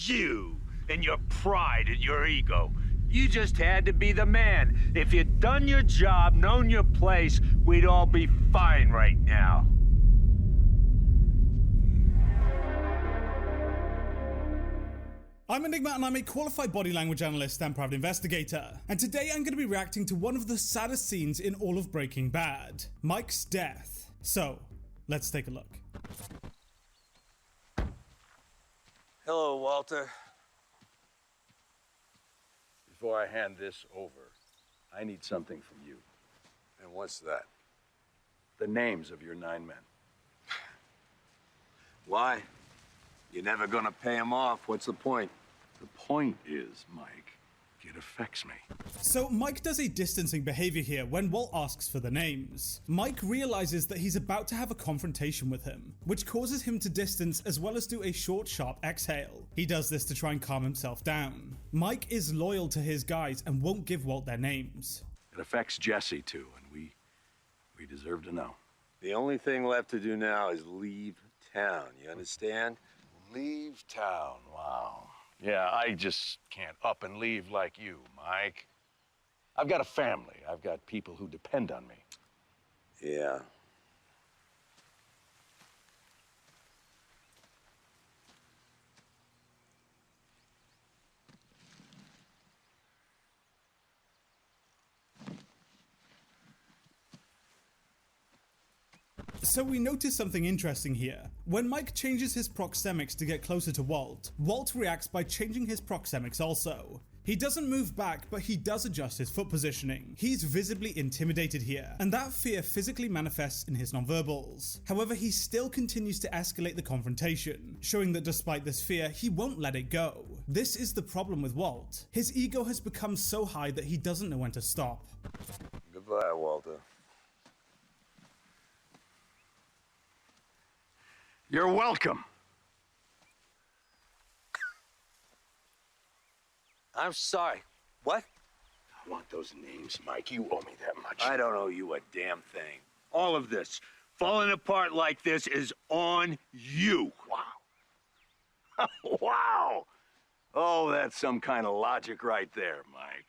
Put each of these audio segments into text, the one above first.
You and your pride and your ego. You just had to be the man. If you'd done your job, known your place, we'd all be fine right now. I'm Enigma and I'm a qualified body language analyst and private investigator. And today I'm going to be reacting to one of the saddest scenes in all of Breaking Bad, Mike's death. So, let's take a look. Hello, Walter. Before I hand this over, I need something from you. And what's that? The names of your 9 men. Why? You're never gonna pay him off. What's the point? The point is, Mike, it affects me. So Mike does a distancing behavior here when Walt asks for the names. Mike realizes that he's about to have a confrontation with him, which causes him to distance as well as do a short, sharp exhale. He does this to try and calm himself down. Mike is loyal to his guys and won't give Walt their names. It affects Jesse too, and we deserve to know. The only thing left to do now is leave town. You understand? Leave town, wow. Yeah, I just can't up and leave like you, Mike. I've got a family. I've got people who depend on me. Yeah. So we notice something interesting here. When Mike changes his proxemics to get closer to Walt, Walt reacts by changing his proxemics also. He doesn't move back, but he does adjust his foot positioning. He's visibly intimidated here, and that fear physically manifests in his nonverbals. However, he still continues to escalate the confrontation, showing that despite this fear, he won't let it go. This is the problem with Walt. His ego has become so high that he doesn't know when to stop. Goodbye, Walter. You're welcome. I'm sorry. What? I want those names, Mike. You owe me that much. I don't owe you a damn thing. All of this, falling apart like this, is on you. Wow. Wow. Oh, that's some kind of logic right there, Mike.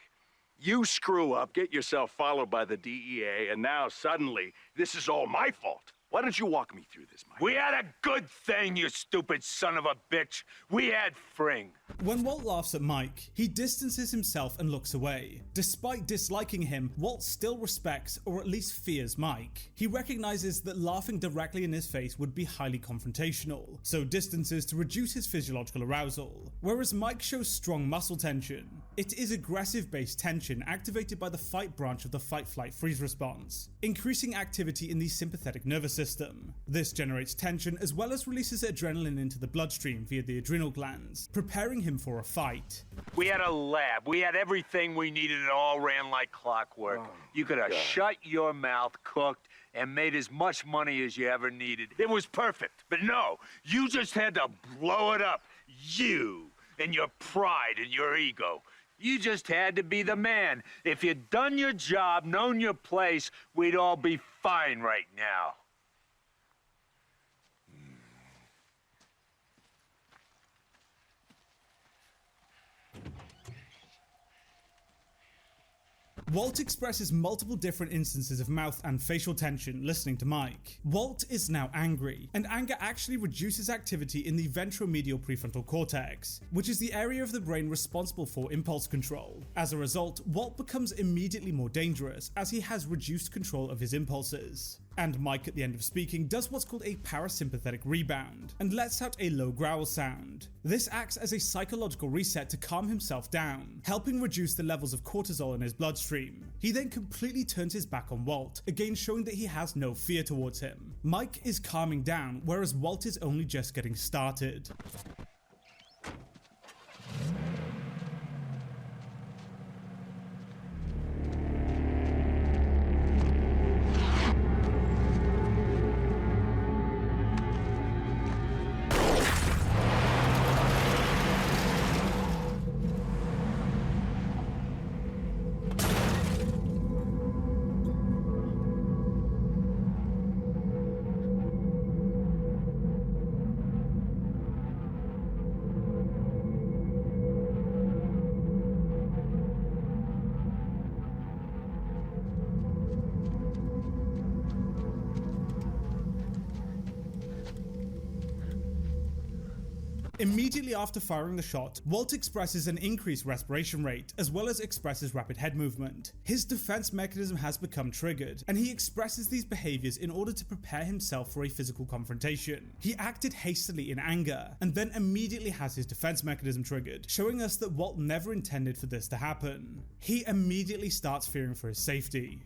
You screw up, get yourself followed by the DEA, and now suddenly this is all my fault. Why don't you walk me through this, Mike? We had a good thing, you stupid son of a bitch. We had Fring. When Walt laughs at Mike, he distances himself and looks away. Despite disliking him, Walt still respects, or at least fears, Mike. He recognizes that laughing directly in his face would be highly confrontational, so distances to reduce his physiological arousal. Whereas Mike shows strong muscle tension. It is aggressive-based tension activated by the fight branch of the fight-flight-freeze response, increasing activity in the sympathetic nervous system. This generates tension as well as releases adrenaline into the bloodstream via the adrenal glands, preparing him for a fight. We had a lab. We had everything we needed. It all ran like clockwork. You could have shut your mouth, cooked, and made as much money as you ever needed. It was perfect. But no, you just had to blow it up. You and your pride and your ego. You just had to be the man. If you'd done your job, known your place, we'd all be fine right now. Walt expresses multiple different instances of mouth and facial tension listening to Mike. Walt is now angry, and anger actually reduces activity in the ventromedial prefrontal cortex, which is the area of the brain responsible for impulse control. As a result, Walt becomes immediately more dangerous as he has reduced control of his impulses. And Mike, at the end of speaking, does what's called a parasympathetic rebound and lets out a low growl sound. This acts as a psychological reset to calm himself down, helping reduce the levels of cortisol in his bloodstream. He then completely turns his back on Walt, again showing that he has no fear towards him. Mike is calming down, whereas Walt is only just getting started. Immediately after firing the shot, Walt expresses an increased respiration rate, as well as expresses rapid head movement. His defense mechanism has become triggered, and he expresses these behaviors in order to prepare himself for a physical confrontation. He acted hastily in anger, and then immediately has his defense mechanism triggered, showing us that Walt never intended for this to happen. He immediately starts fearing for his safety.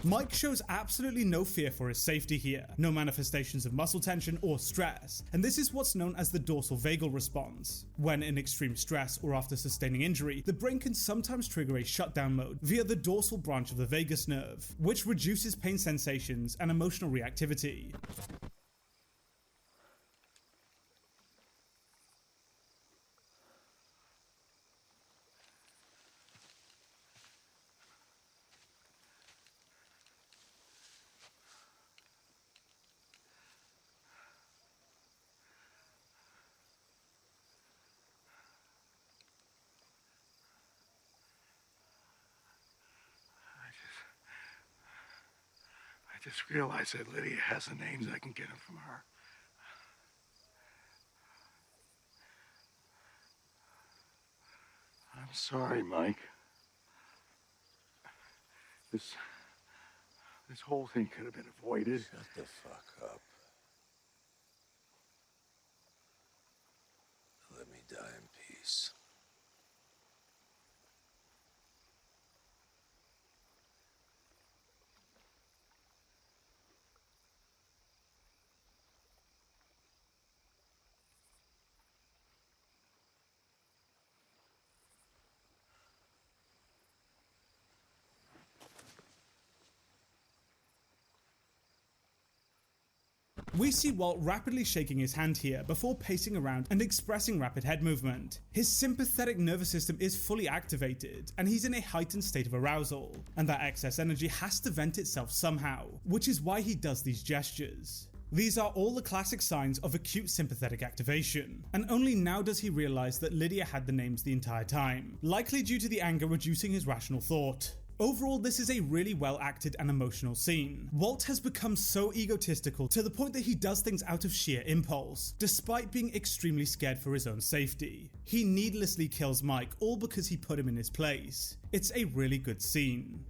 Mike shows absolutely no fear for his safety here, no manifestations of muscle tension or stress, and this is what's known as the dorsal vagal response. When in extreme stress or after sustaining injury, the brain can sometimes trigger a shutdown mode via the dorsal branch of the vagus nerve, which reduces pain sensations and emotional reactivity. I just realized that Lydia has the names. I can get them from her. I'm sorry, Mike. This whole thing could have been avoided. Shut the fuck up. Let me die in peace. We see Walt rapidly shaking his hand here before pacing around and expressing rapid head movement. His sympathetic nervous system is fully activated, and he's in a heightened state of arousal, and that excess energy has to vent itself somehow, which is why he does these gestures. These are all the classic signs of acute sympathetic activation, and only now does he realize that Lydia had the names the entire time, likely due to the anger reducing his rational thought. Overall, this is a really well acted and emotional scene. Walt has become so egotistical to the point that he does things out of sheer impulse, despite being extremely scared for his own safety. He needlessly kills Mike, all because he put him in his place. It's a really good scene.